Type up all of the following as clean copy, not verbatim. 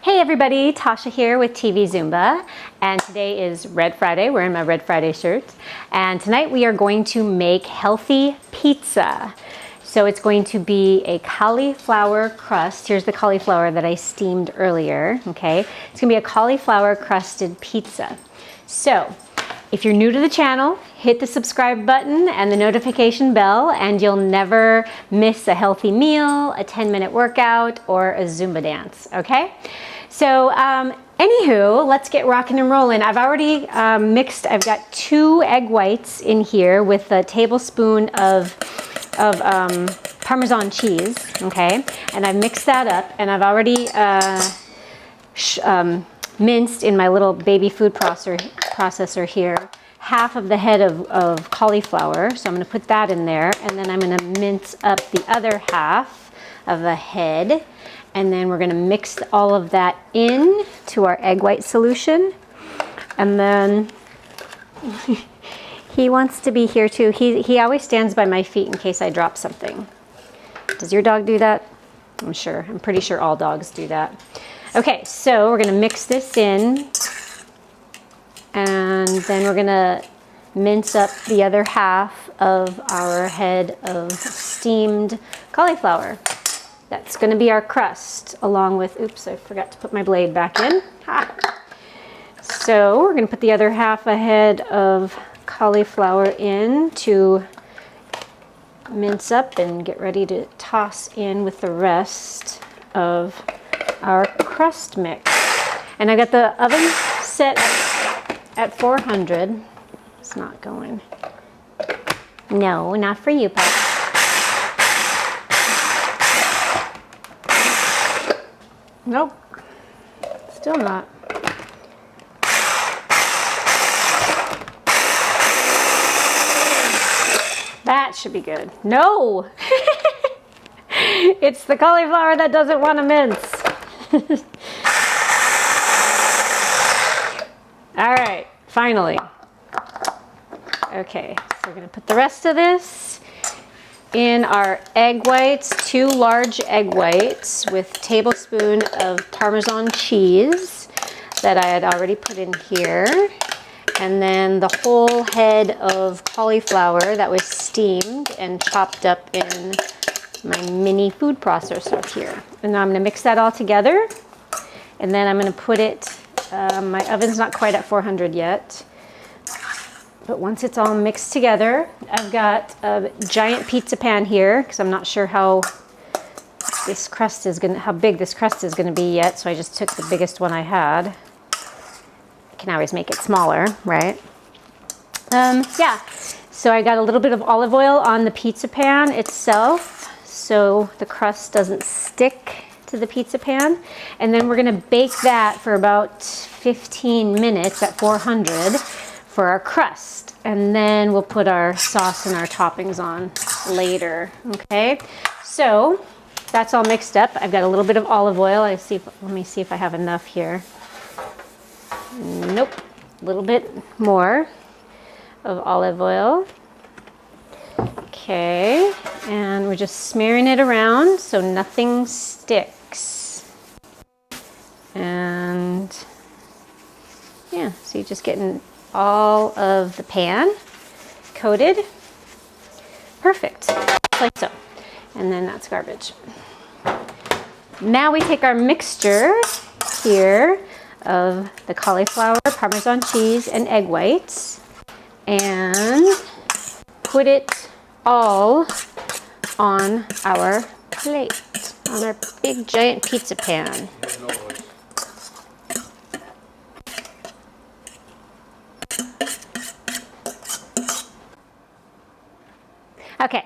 Hey everybody, Tasha here with TV Zumba, and today is Red Friday. We're in my Red Friday shirt, and tonight we are going to make healthy pizza. So it's going to be a cauliflower crust. Here's the cauliflower that I steamed earlier, okay? It's gonna be a cauliflower crusted pizza. So if you're new to the channel, hit the subscribe button and the notification bell, and you'll never miss a healthy meal, a 10-minute workout, or a Zumba dance, okay? So anywho, let's get rocking and rolling. I've already mixed, I've got 2 egg whites in here with a tablespoon of Parmesan cheese, okay? And I've mixed that up, and I've already minced in my little baby food processor here half of the head of cauliflower. So I'm going to put that in there, and then I'm going to mince up the other half of the head, and then we're going to mix all of that in to our egg white solution. And then he wants to be here too. He always stands by my feet in case I drop something. Does your dog do that? I'm pretty sure all dogs do that. Okay, so we're gonna mix this in, and then we're gonna mince up the other half of our head of steamed cauliflower. That's gonna be our crust, along with, oops, I forgot to put my blade back in. Ha. So we're gonna put the other half a head of cauliflower in to mince up and get ready to toss in with the rest of our crust mix. And I got the oven set at 400. It's not going. No, not for you, Pop. Nope, still not. That should be good. No! It's the cauliflower that doesn't want to mince. All right, finally. Okay, so we're gonna put the rest of this in our egg whites, 2 large egg whites with a tablespoon of Parmesan cheese that I had already put in here. And then the whole head of cauliflower that was steamed and chopped up in my mini food processor here. And now I'm gonna mix that all together. And then I'm gonna put it, my oven's not quite at 400 yet. But once it's all mixed together, I've got a giant pizza pan here, because I'm not sure how big this crust is gonna be yet. So I just took the biggest one I had. Can always make it smaller, right? Yeah, so I got a little bit of olive oil on the pizza pan itself so the crust doesn't stick to the pizza pan. And then we're gonna bake that for about 15 minutes at 400 for our crust. And then we'll put our sauce and our toppings on later, okay? So that's all mixed up. I've got a little bit of olive oil. Let me see if I have enough here. Nope, a little bit more of olive oil. Okay, and we're just smearing it around so nothing sticks. And yeah, so you're just getting all of the pan coated. Perfect, like so. And then that's garbage. Now we take our mixture here of the cauliflower, Parmesan cheese, and egg whites, and put it all on our plate, on our big giant pizza pan. Okay,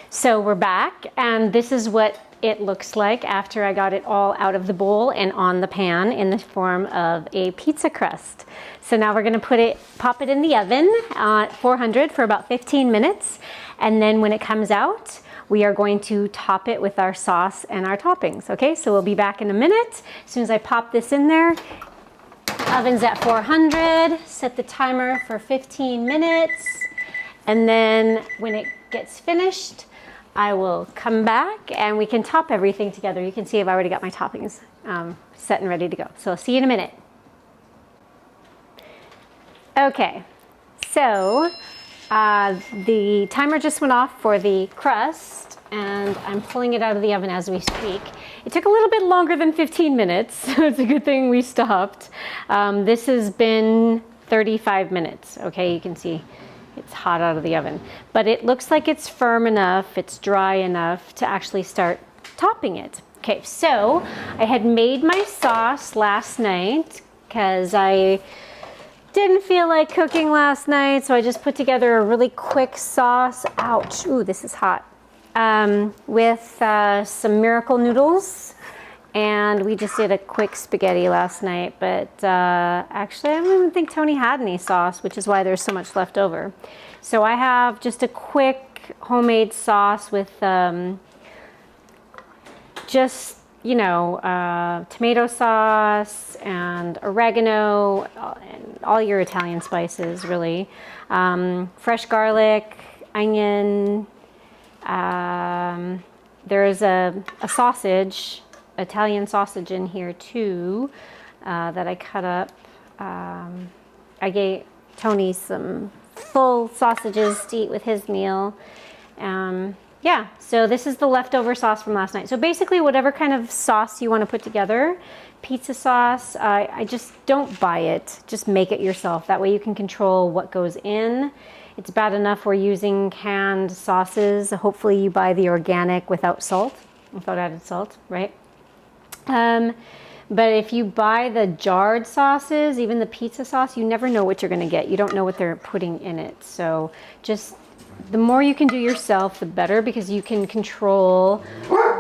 so we're back, and this is what it looks like after I got it all out of the bowl and on the pan in the form of a pizza crust. So now we're gonna pop it in the oven at 400 for about 15 minutes. And then when it comes out, we are going to top it with our sauce and our toppings, okay? So we'll be back in a minute. As soon as I pop this in there, oven's at 400, set the timer for 15 minutes. And then when it gets finished, I will come back and we can top everything together. You can see I've already got my toppings set and ready to go. So I'll see you in a minute. Okay, so the timer just went off for the crust and I'm pulling it out of the oven as we speak. It took a little bit longer than 15 minutes, so it's a good thing we stopped. This has been 35 minutes, okay? You can see it's hot out of the oven, but it looks like it's firm enough, it's dry enough to actually start topping it. Okay, so I had made my sauce last night because I didn't feel like cooking last night, so I just put together a really quick sauce. Ouch, ooh, this is hot. With some Miracle noodles. And we just did a quick spaghetti last night, but actually I don't even think Tony had any sauce, which is why there's so much left over. So I have just a quick homemade sauce with just, you know, tomato sauce and oregano and all your Italian spices, really. Fresh garlic, onion. There's a sausage, Italian sausage in here too, that I cut up. I gave Tony some full sausages to eat with his meal. Yeah, so this is the leftover sauce from last night. So basically whatever kind of sauce you want to put together, pizza sauce, I just don't buy it, just make it yourself. That way you can control what goes in. It's bad enough we're using canned sauces. Hopefully you buy the organic without salt, without added salt, right? But if you buy the jarred sauces, even the pizza sauce, you never know what you're going to get. You don't know what they're putting in it. So just the more you can do yourself, the better, because you can control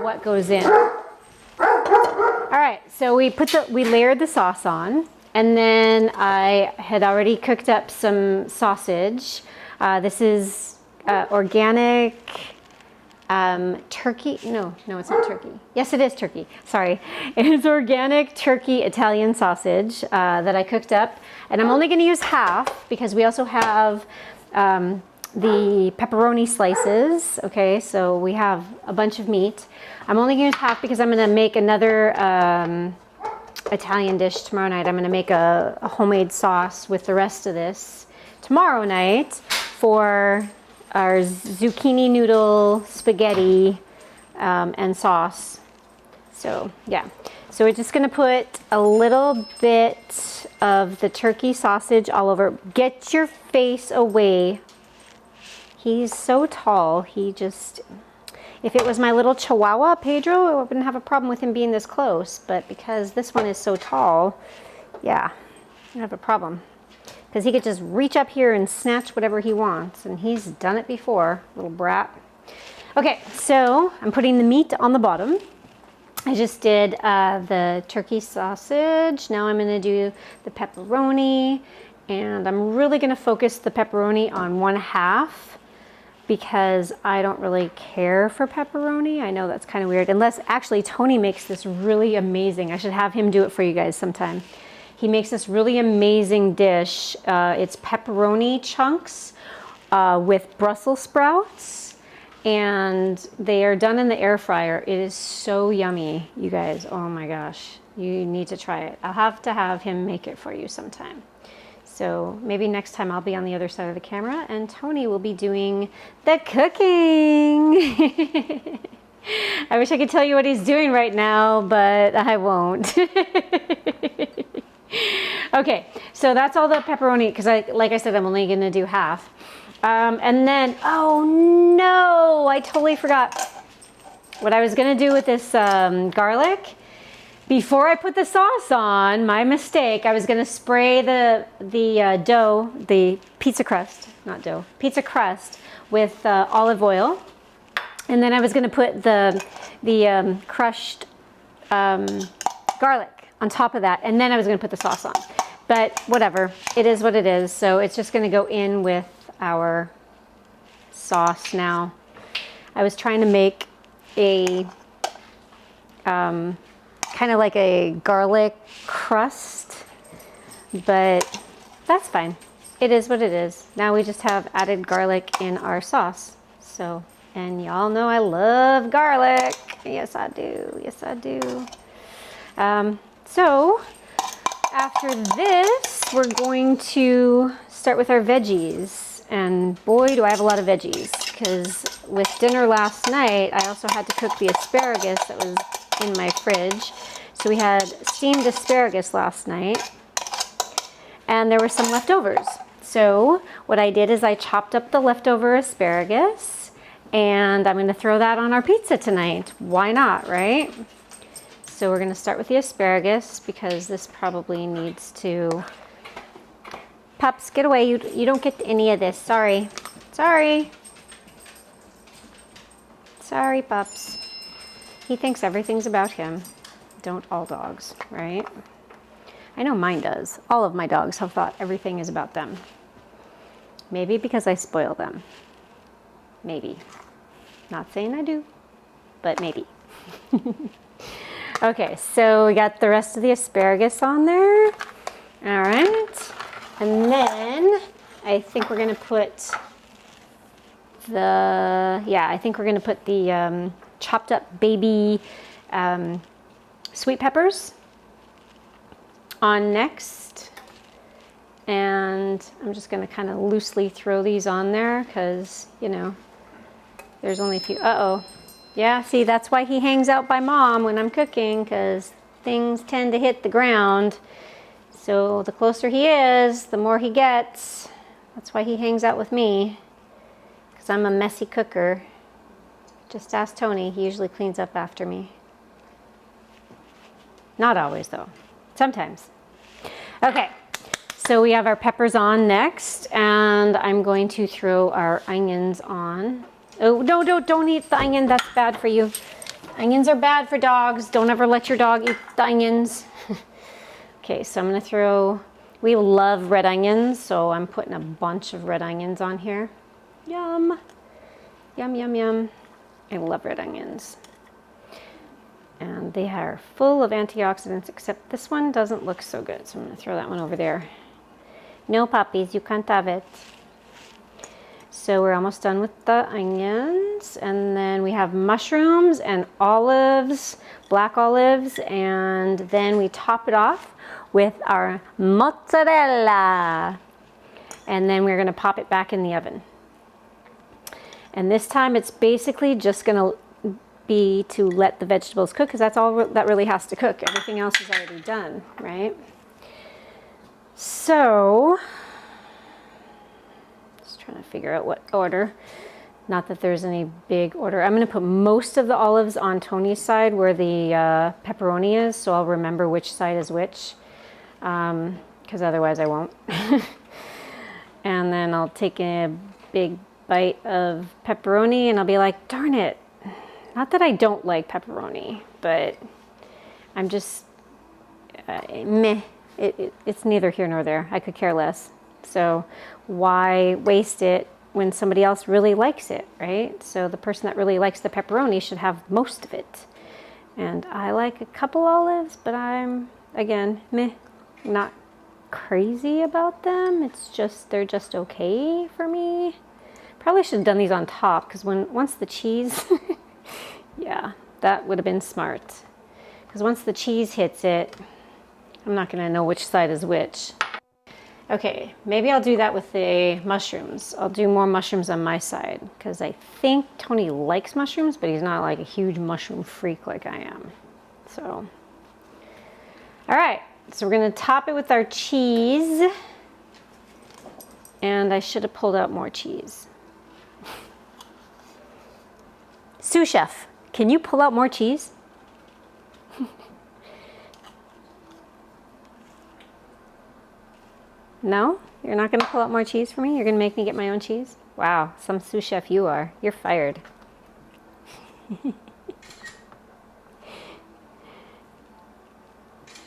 what goes in. All right, so we layered the sauce on, and then I had already cooked up some sausage. This is organic turkey. No, it's not turkey. Yes, it is turkey. Sorry. It is organic turkey Italian sausage that I cooked up. And I'm only going to use half because we also have the pepperoni slices. Okay, so we have a bunch of meat. I'm only going to use half because I'm going to make another Italian dish tomorrow night. I'm going to make a homemade sauce with the rest of this tomorrow night for our zucchini noodle spaghetti and sauce. So yeah, so we're just gonna put a little bit of the turkey sausage all over. Get your face away. He's so tall, if it was my little Chihuahua, Pedro, I wouldn't have a problem with him being this close, but because this one is so tall, yeah, I have a problem. Because he could just reach up here and snatch whatever he wants, and he's done it before, little brat. Okay, so I'm putting the meat on the bottom. I just did the turkey sausage. Now I'm gonna do the pepperoni, and I'm really gonna focus the pepperoni on 1/2 because I don't really care for pepperoni. I know that's kind of weird, unless actually Tony makes this really amazing. I should have him do it for you guys sometime. He makes this really amazing dish. It's pepperoni chunks with Brussels sprouts, and they are done in the air fryer. It is so yummy, you guys. Oh my gosh, you need to try it. I'll have to have him make it for you sometime. So maybe next time I'll be on the other side of the camera and Tony will be doing the cooking. I wish I could tell you what he's doing right now, but I won't. Okay, so that's all the pepperoni, because like I said, I'm only gonna do half. And then, oh no, I totally forgot what I was gonna do with this garlic. Before I put the sauce on, my mistake, I was gonna spray the dough, the pizza crust, not dough, pizza crust with olive oil. And then I was gonna put the crushed garlic on top of that, and then I was gonna put the sauce on. But whatever, it is what it is. So it's just gonna go in with our sauce now. I was trying to make a kind of like a garlic crust, but that's fine. It is what it is. Now we just have added garlic in our sauce. So And y'all know I love garlic. Yes, I do. Yes, I do. So after this, we're going to start with our veggies. And boy, do I have a lot of veggies, because with dinner last night, I also had to cook the asparagus that was in my fridge. So we had steamed asparagus last night, and there were some leftovers. So what I did is I chopped up the leftover asparagus, and I'm gonna throw that on our pizza tonight. Why not, right? So we're gonna start with the asparagus, because this probably needs to... Pups, get away, you don't get any of this, sorry. Sorry. Sorry, Pups. He thinks everything's about him. Don't all dogs, right? I know mine does. All of my dogs have thought everything is about them. Maybe because I spoil them. Maybe. Not saying I do, but maybe. Okay, so we got the rest of the asparagus on there. All right. And then I think we're gonna put the chopped up baby sweet peppers on next. And I'm just gonna kind of loosely throw these on there because, you know, there's only a few. Uh-oh. Yeah, see, that's why he hangs out by Mom when I'm cooking, because things tend to hit the ground. So the closer he is, the more he gets. That's why he hangs out with me, because I'm a messy cooker. Just ask Tony, he usually cleans up after me. Not always though, sometimes. Okay, so we have our peppers on next, and I'm going to throw our onions on. Oh, no, don't eat the onion, that's bad for you. Onions are bad for dogs. Don't ever let your dog eat the onions. Okay, so I'm gonna throw, we love red onions, so I'm putting a bunch of red onions on here. Yum, yum, yum, yum. I love red onions. And they are full of antioxidants, except this one doesn't look so good, so I'm gonna throw that one over there. No, puppies, you can't have it. So we're almost done with the onions, and then we have mushrooms and olives, black olives, and then we top it off with our mozzarella. And then we're gonna pop it back in the oven. And this time it's basically just gonna be to let the vegetables cook, because that's all that really has to cook. Everything else is already done, right? So, just trying to figure out what order. Not that there's any big order. I'm gonna put most of the olives on Tony's side where the pepperoni is, so I'll remember which side is which, because otherwise I won't. And then I'll take a big bite of pepperoni and I'll be like, darn it. Not that I don't like pepperoni, but I'm just meh. It's neither here nor there. I could care less. So why waste it when somebody else really likes it, right? So the person that really likes the pepperoni should have most of it. And I like a couple olives, but I'm, again, meh, not crazy about them. It's just, they're just okay for me. Probably should have done these on top, because once the cheese, yeah, that would have been smart. Because once the cheese hits it, I'm not gonna know which side is which. Okay, maybe I'll do that with the mushrooms. I'll do more mushrooms on my side, because I think Tony likes mushrooms, but he's not like a huge mushroom freak like I am. So, all right, so we're gonna top it with our cheese. And I should have pulled out more cheese. Sous chef, can you pull out more cheese? No? You're not gonna pull out more cheese for me? You're gonna make me get my own cheese? Wow, some sous chef you are. You're fired.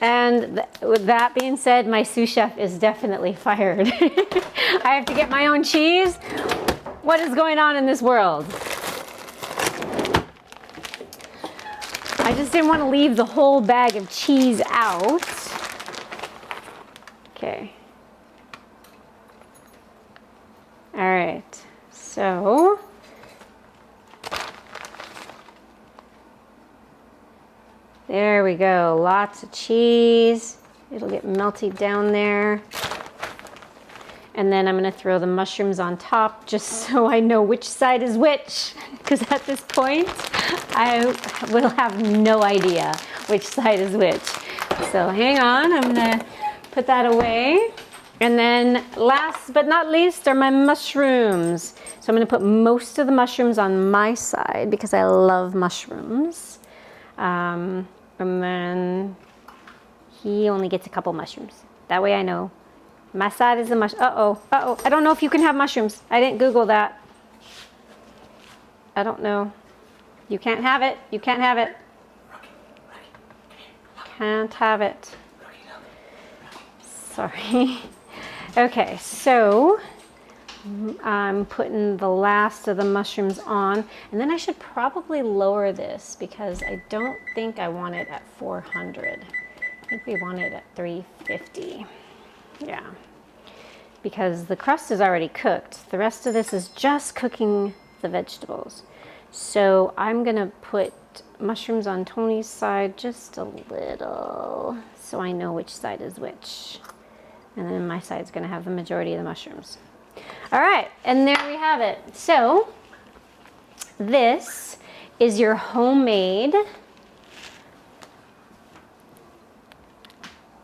And with that being said, my sous chef is definitely fired. I have to get my own cheese? What is going on in this world? I just didn't want to leave the whole bag of cheese out. Okay. All right, so There we go, lots of cheese. It'll get melty down there. And then I'm gonna throw the mushrooms on top just so I know which side is which. Because at this point, I will have no idea which side is which. So hang on, I'm gonna put that away. And then last but not least are my mushrooms. So I'm gonna put most of the mushrooms on my side because I love mushrooms. And then he only gets a couple mushrooms. That way I know my side is the mushroom. Uh-oh. I don't know if you can have mushrooms. I didn't Google that. I don't know. You can't have it. You can't have it. Can't have it. Sorry. Okay, so I'm putting the last of the mushrooms on, and then I should probably lower this because I don't think I want it at 400. I think we want it at 350. Yeah, because the crust is already cooked. The rest of this is just cooking the vegetables. So I'm gonna put mushrooms on Tony's side just a little so I know which side is which. And then my side's gonna have the majority of the mushrooms. All right, and there we have it. So this is your homemade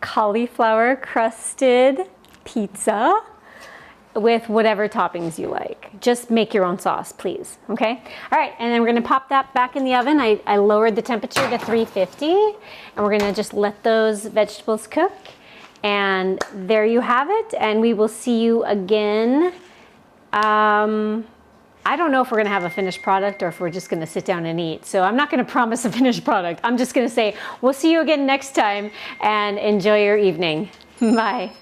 cauliflower crusted pizza with whatever toppings you like. Just make your own sauce, please, okay? All right, and then we're gonna pop that back in the oven. I lowered the temperature to 350, and we're gonna just let those vegetables cook. And there you have it, and we will see you again. I don't know if we're gonna have a finished product or if we're just gonna sit down and eat. So I'm not gonna promise a finished product. I'm just gonna say, we'll see you again next time, and enjoy your evening. Bye.